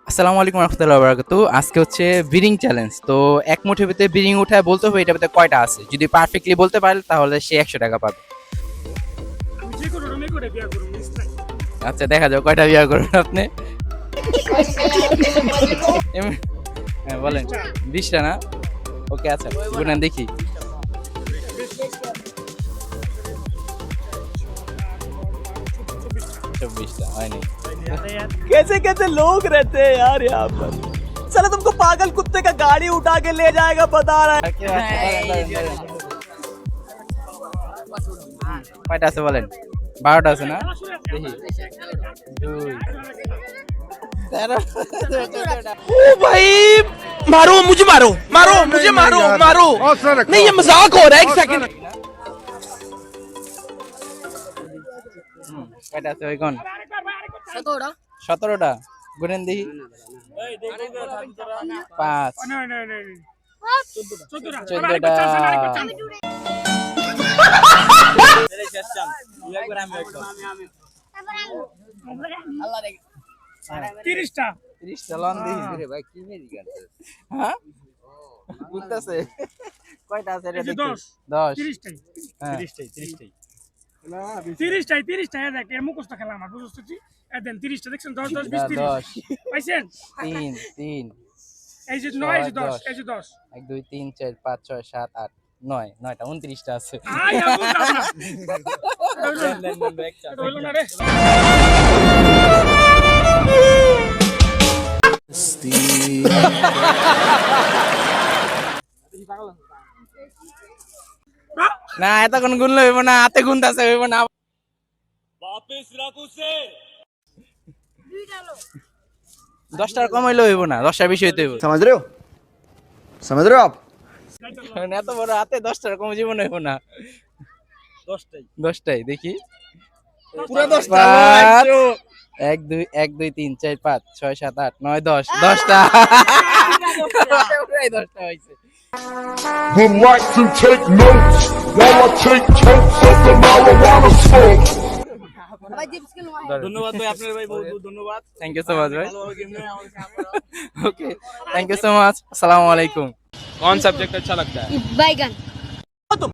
আসসালামু আলাইকুম রহমতুল্লাহ বারাকাতু। আজকে হচ্ছে বিরিং চ্যালেঞ্জ। তো এক মুঠের ভিতরে বিরিং উঠায় বলতে হবে এটার ভিতরে কয়টা আছে। যদি পারফেক্টলি বলতে পারে তাহলে সে 100 টাকা পাবে। আচ্ছা দেখা যাও কয়টা বিয়ে করবেন আপনি। হ্যাঁ বলেন 20টা না? ওকে আচ্ছা গুনেন দেখি। 24টা হয়নি। कैसे कैसे लोग रहते हैं यार यहाँ पर। साला तुमको पागल कुत्ते का गाड़ी उठा के ले जाएगा बता रहा है। কয়টা আছে বলেন? 12টা আছে না? দেখি 2 13 ओ भाई मारो मुझे मारो मारो मुझे मारो मारो नहीं ये मजाक हो रहा है एक सेकंड। কয়টা আছে ওই কোন? 17টা গুনেন দেখি। 5 14টা তিরিশটা 30টা লন দেখি। ভাই কি মেজি গানছে? হ্যাঁ বুঝতেছে কয়টা আছে এটা দেখি। 10 তিরিশটাই হ্যাঁ তিরিশটাই দেখ এর মুখস্থ খেলা আমার বুঝতেছি। দেন 30টা দেখছেন 10 10 20 30 পাইছেন? 3 3 এই যে 9 এই যে 10 এই যে 10 1 2 3 4 5 6 7 8 9 9টা 29টা আছে। আই আবু না হইলো না রে। না এতক্ষণ গুনলে হইব না, হাতে গুনতাছে হইব না। वापस रखो से 10টার কম হইলে হইব না, 10টার বেশি হইতে হইব। समझ रहे हो आप। এত বড় হাতে 10টার কম জীবন হইব না। 10টাই দেখি पूरा 10 1 2 1 2 3 4 5 6 7 8 9 10 10টা 10টা হইছে। Would like to take notes while I take totes of the marijuana smoke. धन्यवाद भाई आपने भाई बहुत बहुत धन्यवाद। থ্যাংক ইউ সো মাচ ভাই। Okay thank you so much. আসসালামু আলাইকুম। कौन सब्जेक्ट अच्छा लगता है? बैगन